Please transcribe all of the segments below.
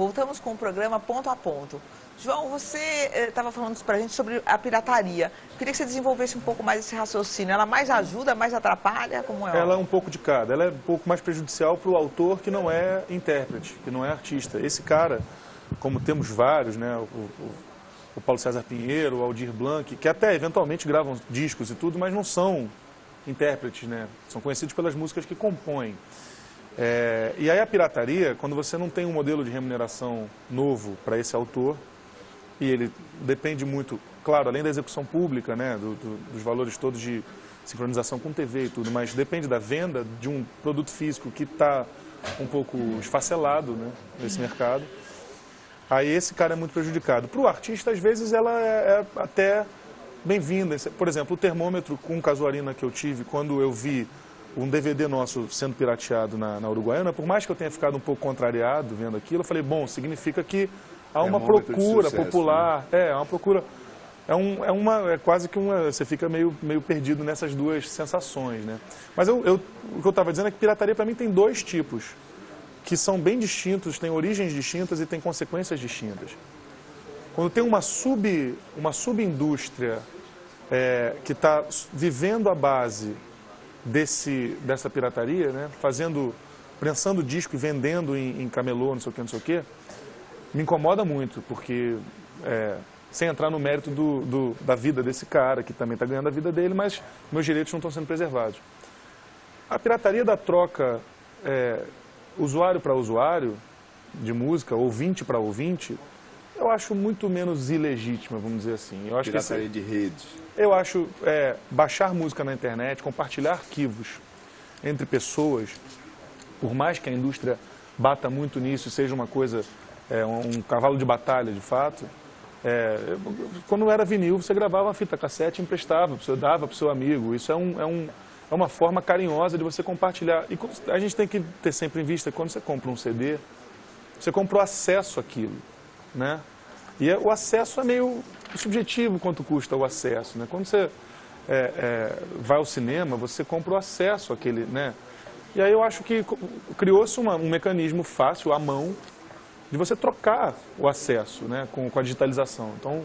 Voltamos com o programa Ponto a Ponto. João, você estava falando para a gente sobre a pirataria. Queria que você desenvolvesse um pouco mais esse raciocínio. Ela mais ajuda, mais atrapalha? Como é? Ela é um pouco de cada. Ela é um pouco mais prejudicial para o autor que não é intérprete, que não é artista. Esse cara, como temos vários, né, o Paulo César Pinheiro, o Aldir Blanc, que até eventualmente gravam discos e tudo, mas não são intérpretes, né? São conhecidos pelas músicas que compõem. E aí a pirataria, quando você não tem um modelo de remuneração novo para esse autor, e ele depende muito, claro, além da execução pública, né, dos valores todos de sincronização com TV e tudo, mas depende da venda de um produto físico que está um pouco esfacelado, né, nesse mercado. Aí esse cara é muito prejudicado. Para o artista, às vezes, ela é até bem-vinda. Por exemplo, o termômetro com casuarina que eu tive quando eu vi um DVD nosso sendo pirateado na Uruguaiana, por mais que eu tenha ficado um pouco contrariado vendo aquilo, eu falei, bom, significa que há uma procura popular, né? Há uma procura, é quase que você fica meio perdido nessas duas sensações, né? Mas o que eu estava dizendo é que pirataria para mim tem dois tipos, que são bem distintos, têm origens distintas e têm consequências distintas. Quando tem uma subindústria que está vivendo a base dessa pirataria, né? Prensando disco e vendendo em camelô, não sei o que, me incomoda muito, porque, sem entrar no mérito da vida desse cara, que também está ganhando a vida dele, mas meus direitos não estão sendo preservados. A pirataria da troca usuário para usuário, de música, ouvinte para ouvinte, eu acho muito menos ilegítima, vamos dizer assim. Eu acho pirataria de redes. Eu acho baixar música na internet, compartilhar arquivos entre pessoas, por mais que a indústria bata muito nisso, seja uma coisa, um cavalo de batalha de fato, quando era vinil, você gravava uma fita cassete e emprestava, você dava para o seu amigo. Isso é uma forma carinhosa de você compartilhar. E a gente tem que ter sempre em vista, quando você compra um CD, você compra o acesso àquilo, né? E o acesso é meio subjetivo quanto custa o acesso, né? Quando você vai ao cinema, você compra o acesso àquele, né? E aí eu acho que criou-se um mecanismo fácil, à mão, de você trocar o acesso, né, com a digitalização. Então,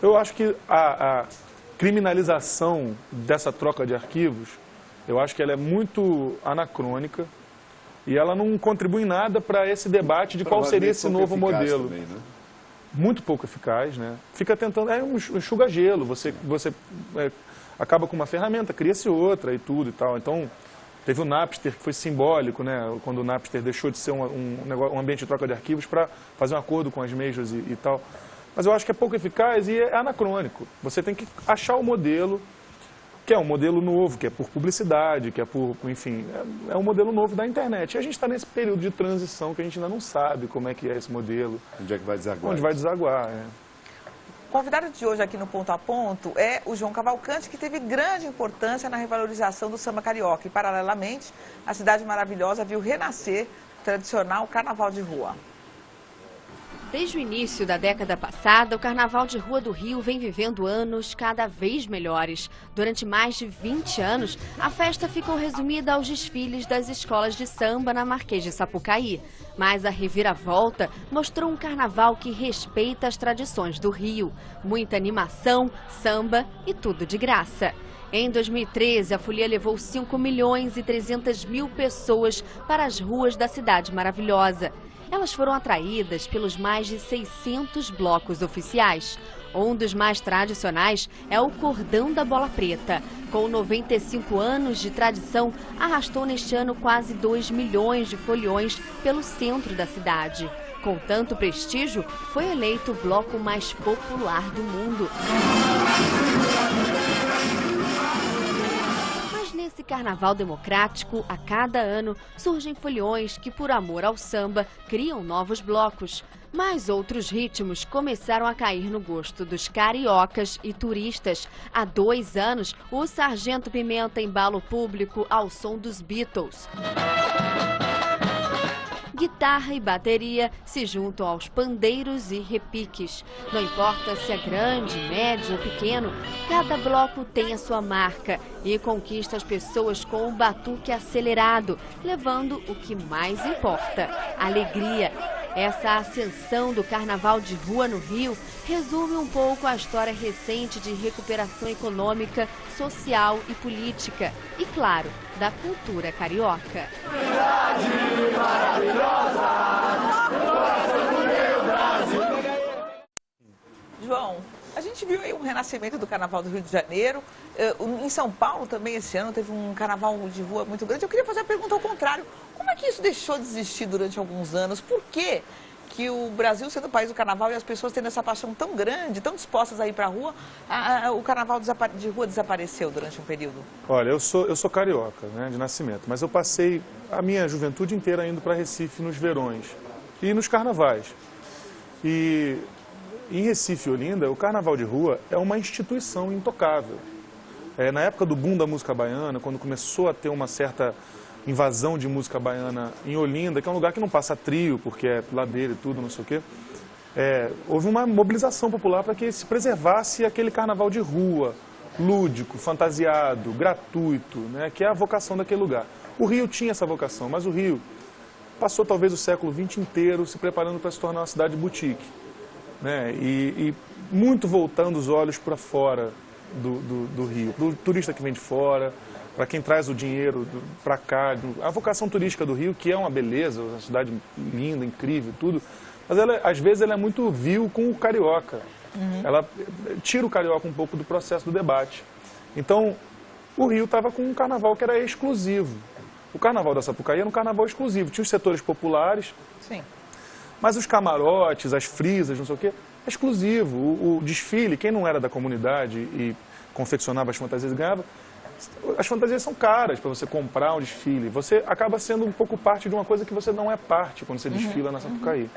eu acho que a criminalização dessa troca de arquivos, eu acho que ela é muito anacrônica e ela não contribui em nada para esse debate de qual seria esse novo modelo. Também, né? Muito pouco eficaz, né? Fica tentando, um enxuga-gelo, você acaba com uma ferramenta, cria-se outra e tudo e tal. Então, teve o Napster, que foi simbólico, né? Quando o Napster deixou de ser um ambiente de troca de arquivos para fazer um acordo com as majors e tal. Mas eu acho que é pouco eficaz e é anacrônico. Você tem que achar o modelo, que é um modelo novo, que é por publicidade, que é por, enfim, é um modelo novo da internet. E a gente está nesse período de transição que a gente ainda não sabe como é que é esse modelo. Onde é que vai desaguar? Onde vai desaguar, O convidado de hoje aqui no Ponto a Ponto é o João Cavalcante, que teve grande importância na revalorização do samba carioca. E, paralelamente, a Cidade Maravilhosa viu renascer o tradicional carnaval de rua. Desde o início da década passada, o Carnaval de Rua do Rio vem vivendo anos cada vez melhores. Durante mais de 20 anos, a festa ficou resumida aos desfiles das escolas de samba na Marquês de Sapucaí. Mas a reviravolta mostrou um carnaval que respeita as tradições do Rio. Muita animação, samba e tudo de graça. Em 2013, a folia levou 5.300.000 pessoas para as ruas da Cidade Maravilhosa. Elas foram atraídas pelos mais de 600 blocos oficiais. Um dos mais tradicionais é o Cordão da Bola Preta. Com 95 anos de tradição, arrastou neste ano quase 2 milhões de foliões pelo centro da cidade. Com tanto prestígio, foi eleito o bloco mais popular do mundo. Nesse carnaval democrático, a cada ano, surgem foliões que, por amor ao samba, criam novos blocos. Mas outros ritmos começaram a cair no gosto dos cariocas e turistas. Há 2 anos, o Sargento Pimenta embala o público ao som dos Beatles. Guitarra e bateria se juntam aos pandeiros e repiques. Não importa se é grande, médio ou pequeno, cada bloco tem a sua marca e conquista as pessoas com o batuque acelerado, levando o que mais importa, alegria. Essa ascensão do carnaval de rua no Rio resume um pouco a história recente de recuperação econômica, social e política. E, claro, da cultura carioca. João, a gente viu aí um renascimento do Carnaval do Rio de Janeiro. Em São Paulo também esse ano teve um carnaval de rua muito grande. Eu queria fazer a pergunta ao contrário. Como é que isso deixou de existir durante alguns anos? Por quê que o Brasil, sendo o país do carnaval e as pessoas tendo essa paixão tão grande, tão dispostas a ir para a rua, o carnaval de rua desapareceu durante um período? Olha, eu sou carioca, né, de nascimento, mas eu passei a minha juventude inteira indo para Recife nos verões e nos carnavais. E em Recife e Olinda, o carnaval de rua é uma instituição intocável. Na época do boom da música baiana, quando começou a ter uma certa invasão de música baiana em Olinda, que é um lugar que não passa trio, porque é ladeira e tudo, não sei o quê, houve uma mobilização popular para que se preservasse aquele carnaval de rua, lúdico, fantasiado, gratuito, né, que é a vocação daquele lugar. O Rio tinha essa vocação, mas o Rio passou talvez o século XX inteiro se preparando para se tornar uma cidade boutique, né, e muito voltando os olhos para fora do Rio, para o turista que vem de fora, para quem traz o dinheiro para cá. A vocação turística do Rio, que é uma beleza, uma cidade linda, incrível, tudo, mas às vezes ela é muito vil com o carioca. Ela tira o carioca um pouco do processo do debate. Então, o Rio estava com um carnaval que era exclusivo. O carnaval da Sapucaí era um carnaval exclusivo. Tinha os setores populares, sim, mas os camarotes, as frisas, não sei o quê, é exclusivo. O desfile, quem não era da comunidade e confeccionava as fantasias e ganhava, as fantasias são caras para você comprar um desfile. Você acaba sendo um pouco parte de uma coisa que você não é parte quando você desfila na Sapucaí.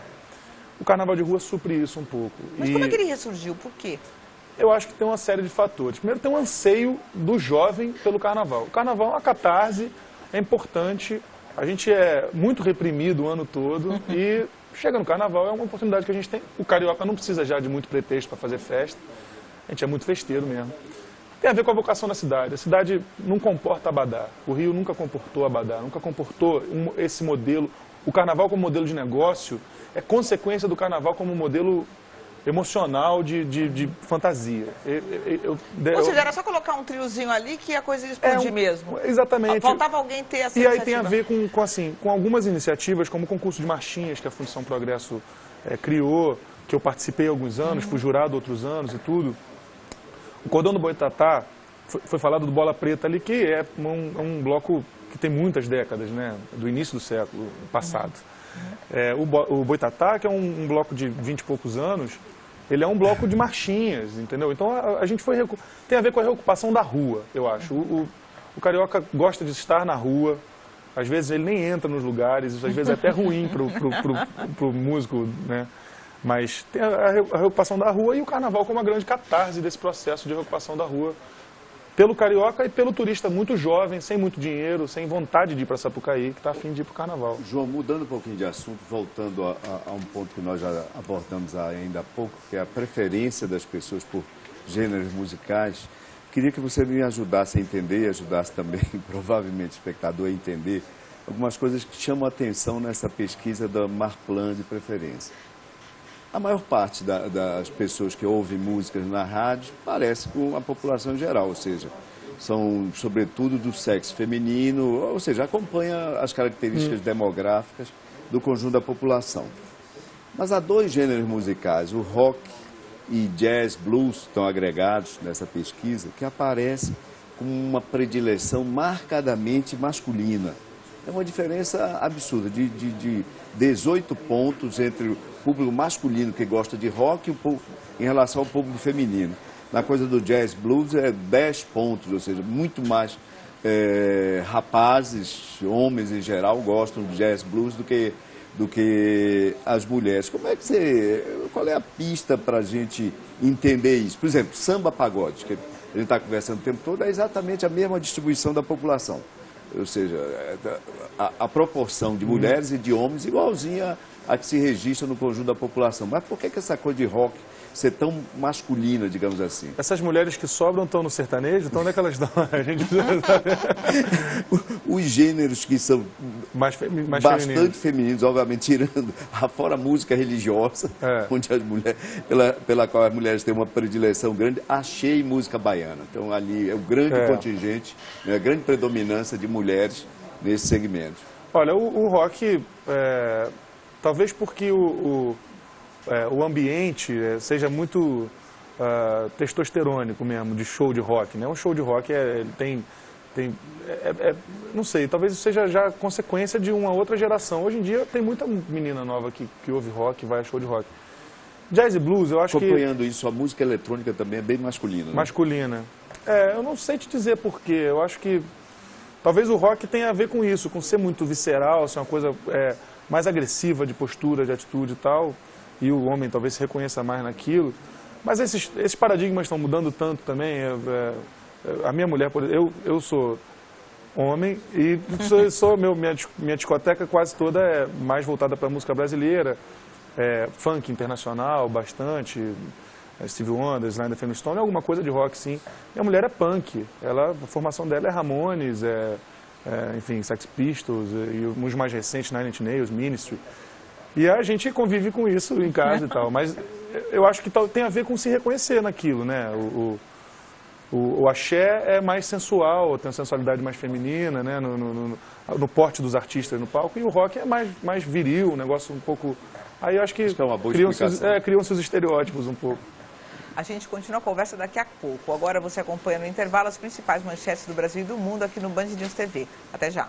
O carnaval de rua supre isso um pouco. Mas como é que ele ressurgiu? Por quê? Eu acho que tem uma série de fatores. Primeiro, tem um anseio do jovem pelo carnaval. O carnaval é uma catarse, é importante. A gente é muito reprimido o ano todo e chega no carnaval, é uma oportunidade que a gente tem. O carioca não precisa já de muito pretexto para fazer festa. A gente é muito festeiro mesmo. Tem a ver com a vocação da cidade. A cidade não comporta abadá. O Rio nunca comportou abadá, nunca comportou esse modelo. O carnaval como modelo de negócio é consequência do carnaval como modelo emocional de fantasia. Ou seja, era só colocar um triozinho ali que a coisa ia explodir mesmo. Exatamente. Faltava alguém ter essa iniciativa. E aí iniciativa. tem a ver com algumas iniciativas, como o concurso de marchinhas que a Fundação Progresso criou, que eu participei há alguns anos, fui jurado outros anos e tudo. O Cordão do Boitatá, foi falado do Bola Preta ali, que é um bloco que tem muitas décadas, né, do início do século passado. O Boitatá, que é um bloco de 20 e poucos anos, ele é um bloco de marchinhas, entendeu? Então a gente tem a ver com a reocupação da rua, eu acho. O carioca gosta de estar na rua, às vezes ele nem entra nos lugares, isso às vezes é até ruim pro músico, né? Mas tem a reocupação da rua e o carnaval como uma grande catarse desse processo de reocupação da rua pelo carioca e pelo turista muito jovem, sem muito dinheiro, sem vontade de ir para Sapucaí, que está afim de ir para o carnaval. João, mudando um pouquinho de assunto, voltando a um ponto que nós já abordamos ainda há pouco, que é a preferência das pessoas por gêneros musicais, queria que você me ajudasse a entender e ajudasse também, provavelmente, o espectador a entender algumas coisas que chamam a atenção nessa pesquisa da Marplan de preferência. A maior parte das pessoas que ouvem músicas na rádio parece com a população em geral, ou seja, são sobretudo do sexo feminino, ou seja, acompanha as características demográficas do conjunto da população. Mas há dois gêneros musicais, o rock e jazz, blues, estão agregados nessa pesquisa, que aparecem com uma predileção marcadamente masculina. É uma diferença absurda, de 18 pontos entre o público masculino que gosta de rock em relação ao público feminino. Na coisa do jazz blues é 10 pontos, ou seja, muito mais rapazes, homens em geral, gostam do jazz blues do que as mulheres. Qual é a pista para a gente entender isso? Por exemplo, samba pagode, que a gente está conversando o tempo todo, é exatamente a mesma distribuição da população. Ou seja, a proporção de mulheres e de homens igualzinha a que se registra no conjunto da população. Mas por que essa coisa de rock ser tão masculina, digamos assim. Essas mulheres que sobram estão no sertanejo, então onde é que elas estão? A gente precisa saber. Os gêneros que são mais bastante femininos, obviamente, tirando fora a música religiosa, onde as mulheres, pela qual as mulheres têm uma predileção grande, achei música baiana. Então ali é o grande contingente, né, a grande predominância de mulheres nesse segmento. Olha, o rock, talvez porque o ambiente seja muito testosterônico mesmo, de show de rock, né? Um show de rock não sei, talvez isso seja já consequência de uma outra geração. Hoje em dia tem muita menina nova que ouve rock e vai a show de rock. Jazz e blues, eu acho que... Acompanhando isso, a música eletrônica também é bem masculina. Né? Masculina. Eu não sei te dizer porquê, eu acho que talvez o rock tenha a ver com isso, com ser muito visceral, ser uma coisa mais agressiva de postura, de atitude e tal, e o homem talvez se reconheça mais naquilo. Mas esses paradigmas estão mudando tanto também. A minha mulher, por exemplo, eu sou homem e minha discoteca quase toda é mais voltada para a música brasileira, funk internacional, bastante, Stevie Wonder, Sly and the Family Stone, alguma coisa de rock, sim. Minha mulher é punk, a formação dela é Ramones, enfim, Sex Pistols, e os mais recentes, Nine Inch Nails, Ministry. E a gente convive com isso em casa e tal, mas eu acho que tem a ver com se reconhecer naquilo, né? O axé é mais sensual, tem uma sensualidade mais feminina, né? No porte dos artistas no palco, e o rock é mais viril, um negócio um pouco... Aí eu acho que é uma boa criam-se os estereótipos um pouco. A gente continua a conversa daqui a pouco. Agora você acompanha no intervalo as principais manchetes do Brasil e do mundo aqui no Band News TV. Até já.